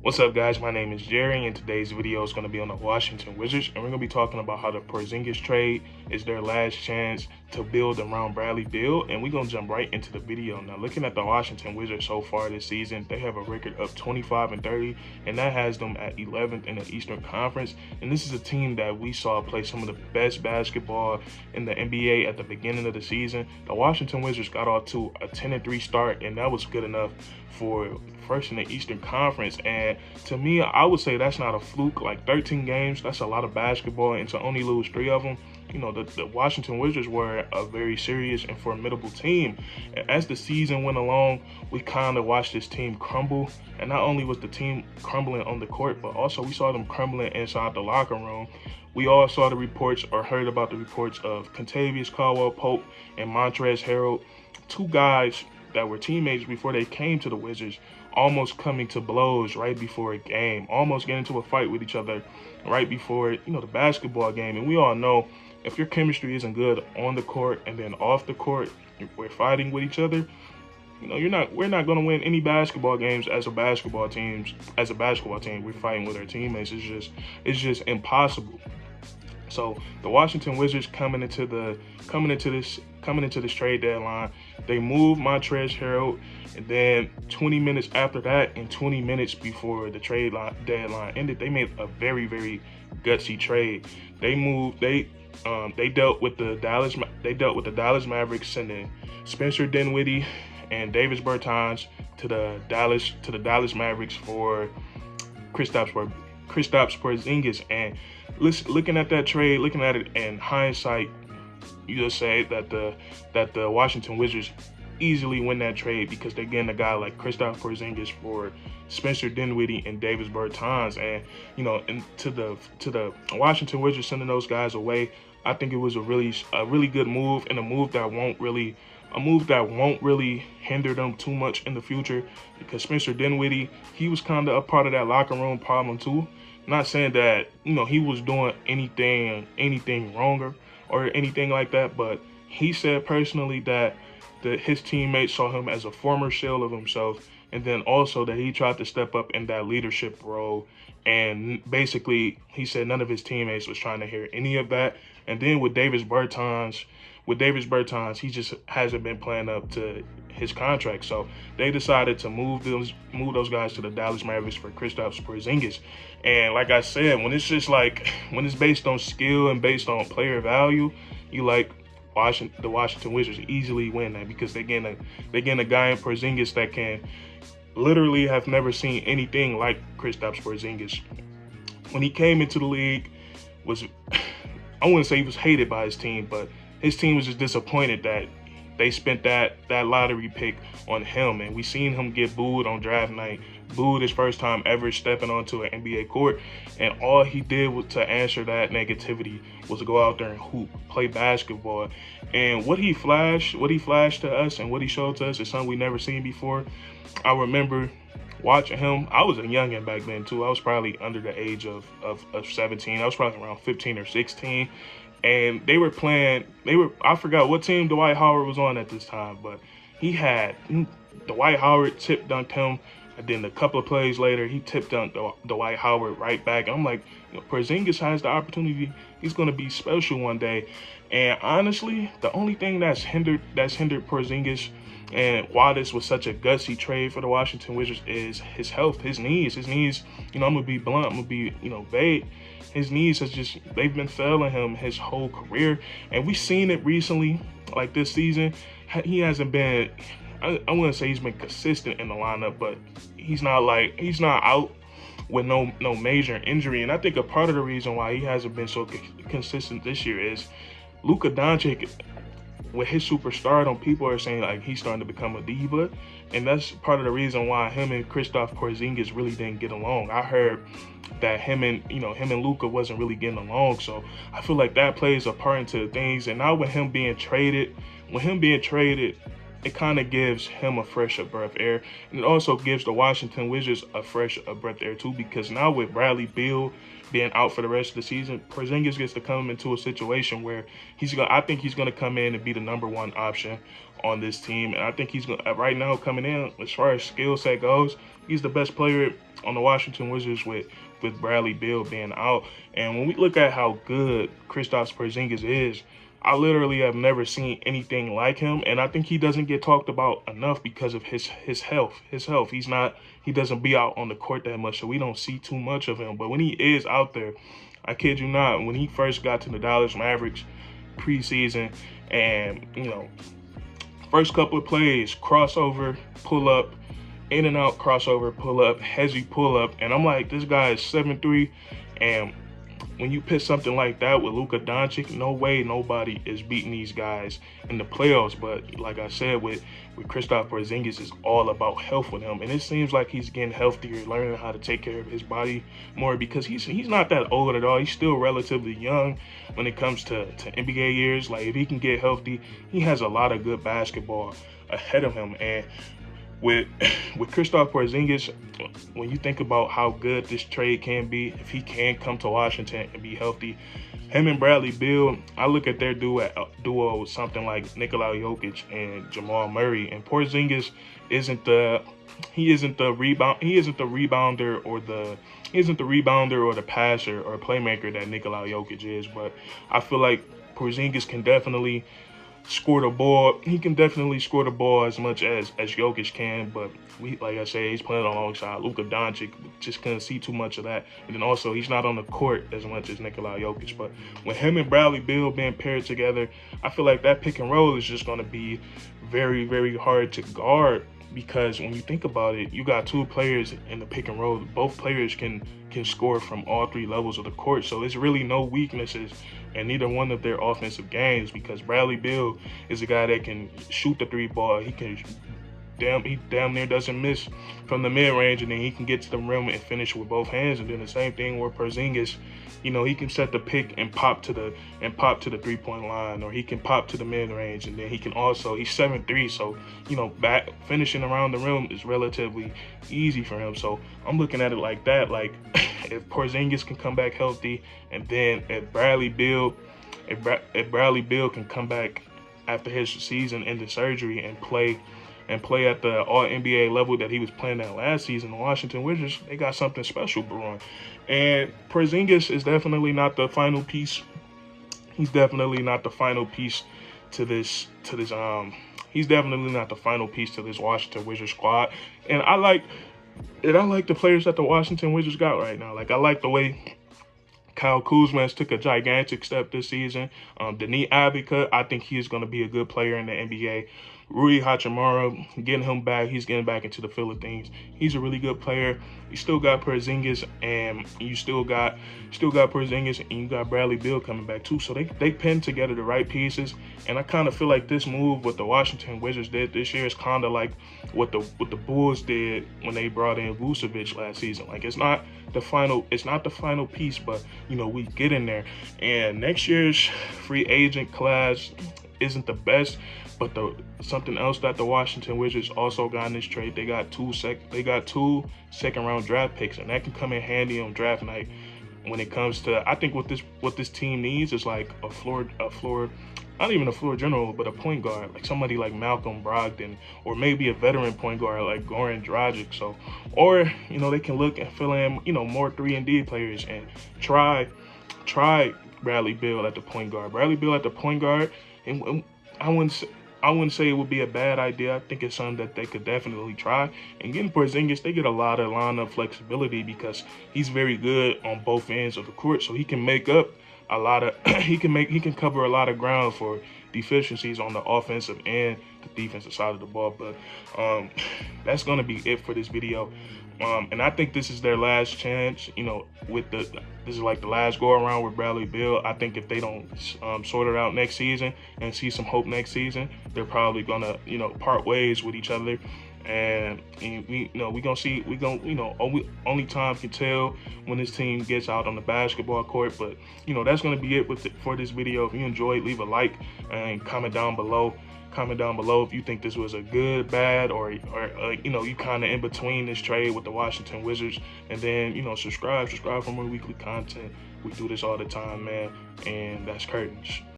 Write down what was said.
What's up, guys? My name is Jerry, and today's video is going to be on the Washington Wizards, and we're going to be talking about how the Porzingis trade is their last chance to build around Bradley Beal, and we're going to jump right into the video. Now, looking at the Washington Wizards so far this season, they have a record of 25-30, and that has them at 11th in the Eastern Conference, and this is a team that we saw play some of the best basketball in the NBA at the beginning of the season. The Washington Wizards got off to a 10-3 start, and that was good enough for first in the Eastern Conference. And to me, I would say that's not a fluke. Like 13 games, that's a lot of basketball, and to only lose 3 of them, you know, the Washington Wizards were a very serious and formidable team. And as the season went along, we kind of watched this team crumble. And not only was the team crumbling on the court, but also we saw them crumbling inside the locker room. We all saw the reports or heard about the reports of Kentavious Caldwell-Pope and Montrezl Harrell, 2 guys that were teammates before they came to the Wizards, almost coming to blows right before a game, almost getting into a fight with each other right before, the basketball game. And we all know if your chemistry isn't good on the court and then off the court, we're fighting with each other, we're not going to win any basketball games as a basketball team. We're fighting with our teammates. It's just impossible. So the Washington Wizards coming into this trade deadline, they moved Montrezl Harrell, and then 20 minutes after that and 20 minutes before the trade deadline ended, they made a very, very gutsy trade. They dealt with the Dallas Mavericks, sending Spencer Dinwiddie and Davis Bertans to the Dallas Mavericks for Kristaps Porzingis. And looking at that trade, looking at it in hindsight, you just say that the Washington Wizards easily win that trade because they're getting a guy like Kristaps Porzingis for Spencer Dinwiddie and Davis Bertans. And and to the Washington Wizards sending those guys away, I think it was a really good move, and a move that won't really hinder them too much in the future, because Spencer Dinwiddie, he was kind of a part of that locker room problem too. Not saying that he was doing anything wrong or anything like that, but he said personally that his teammates saw him as a former shell of himself, and then also that he tried to step up in that leadership role. And basically, he said none of his teammates was trying to hear any of that. And then with Davis Bertans, he just hasn't been playing up to his contract. So they decided to move those guys to the Dallas Mavericks for Kristaps Porzingis. And like I said, when it's based on skill and based on player value, the Washington Wizards easily win that, because they're getting a guy in Porzingis that can literally have never seen anything like Kristaps Porzingis. When he came into the league, I wouldn't say he was hated by his team, but his team was just disappointed that they spent that lottery pick on him. And we seen him get booed on draft night, booed his first time ever stepping onto an NBA court. And all he did to answer that negativity was to go out there and hoop, play basketball. And what he flashed to us and what he showed to us is something we never seen before. I remember watching him. I was a youngin' back then too. I was probably under the age of 17. I was probably around 15 or 16. And I forgot what team Dwight Howard was on at this time, but Dwight Howard tip dunked him, and then a couple of plays later, he tip dunked Dwight Howard right back. And I'm like, Porzingis has the opportunity. He's going to be special one day. And honestly, the only thing that's hindered Porzingis, and why this was such a gutsy trade for the Washington Wizards, is his health, his knees. I'm going to be blunt, I'm going to be, vague. His knees they've been failing him his whole career. And we've seen it recently, like this season. He hasn't been, I wouldn't say he's been consistent in the lineup, but he's not out with no major injury. And I think a part of the reason why he hasn't been so consistent this year is Luka Doncic, with his superstardom, people are saying like he's starting to become a diva, and that's part of the reason why him and Kristaps Porzingis really didn't get along. I heard that him and Luka wasn't really getting along, so I feel like that plays a part into things. And now with him being traded, it kind of gives him a fresh breath of air, and it also gives the Washington Wizards a fresh breath of air too, because now with Bradley Beal being out for the rest of the season, Porzingis gets to come into a situation where I think he's gonna come in and be the #1 option on this team, and I think he's gonna right now coming in as far as skill set goes, he's the best player on the Washington Wizards with Bradley Beal being out. And when we look at how good Kristaps Porzingis is, I literally have never seen anything like him, and I think he doesn't get talked about enough because of his health. He doesn't be out on the court that much, so we don't see too much of him. But when he is out there, I kid you not, when he first got to the Dallas Mavericks preseason, and first couple of plays, crossover, pull up, in and out, crossover, pull up, hezzy pull up, and I'm like, this guy is 7'3", and when you put something like that with Luka Doncic, no way nobody is beating these guys in the playoffs. But like I said, with Kristaps Porzingis, it's all about health with him, and it seems like he's getting healthier, learning how to take care of his body more, because he's not that old at all. He's still relatively young when it comes to NBA years. Like, if he can get healthy, he has a lot of good basketball ahead of him. And with Kristaps Porzingis, when you think about how good this trade can be, if he can come to Washington and be healthy, him and Bradley Beal, I look at their duo something like Nikola Jokic and Jamal Murray. And Porzingis isn't the rebounder or the passer or playmaker that Nikola Jokic is. But I feel like Porzingis can definitely score the ball. He can definitely score the ball as much as Jokic can, but like I said, he's playing alongside Luka Doncic. Just couldn't see too much of that. And then also, he's not on the court as much as Nikola Jokic. But when him and Bradley Beal being paired together, I feel like that pick and roll is just going to be very, very hard to guard, because when you think about it, you got two players in the pick and roll. Both players can score from all three levels of the court, so there's really no weaknesses in neither one of their offensive games, because Bradley Beal is a guy that can shoot the three ball. He damn near doesn't miss from the mid range, and then he can get to the rim and finish with both hands. And then the same thing with Porzingis, he can set the pick and pop to the 3-point line, or he can pop to the mid range, and then he can also, he's 7'3", so back finishing around the rim is relatively easy for him. So I'm looking at it like that, like if Porzingis can come back healthy, and then if Bradley Beal can come back after his season-ending surgery and play at the All-NBA level that he was playing at last season, the Washington Wizards, they got something special brewing. And Porzingis is definitely not the final piece. He's definitely not the final piece to this. He's definitely not the final piece to this Washington Wizards squad. And I like the players that the Washington Wizards got right now. Like, I like the way Kyle Kuzma took a gigantic step this season. Denis Abika, I think he is going to be a good player in the NBA. Rui Hachimura, getting him back, he's getting back into the feel of things. He's a really good player. You still got Porzingis, and you still got Porzingis, and you got Bradley Beal coming back too. So they pinned together the right pieces, and I kind of feel like this move, what the Washington Wizards did this year, is kind of like what the Bulls did when they brought in Vucevic last season. Like, it's not the final piece, but we get in there. And next year's free agent class isn't the best, but something else that the Washington Wizards also got in this trade, they got two second-round draft picks, and that can come in handy on draft night when it comes to, I think what this team needs is like a floor, not even a floor general, but a point guard, like somebody like Malcolm Brogdon, or maybe a veteran point guard like Goran Dragic. So, or they can look and fill in more 3-and-D players and try Bradley Beal at the point guard. Bradley Beal at the point guard, and I wouldn't say it would be a bad idea. I think it's something that they could definitely try. And getting Porzingis, they get a lot of lineup flexibility because he's very good on both ends of the court. So he can make up a lot of he can cover a lot of ground for deficiencies on the offensive and the defensive side of the ball. But that's gonna be it for this video. And I think this is their last chance, this is like the last go around with Bradley Beal. I think if they don't sort it out next season and see some hope next season, they're probably gonna, part ways with each other. And only time can tell when this team gets out on the basketball court. But that's gonna be it for this video. If you enjoyed, leave a like and comment down below. Comment down below if you think this was a good, bad, or you know, you kind of in between this trade with the Washington Wizards. And then, you know, subscribe for more weekly content. We do this all the time, man. And that's curtains.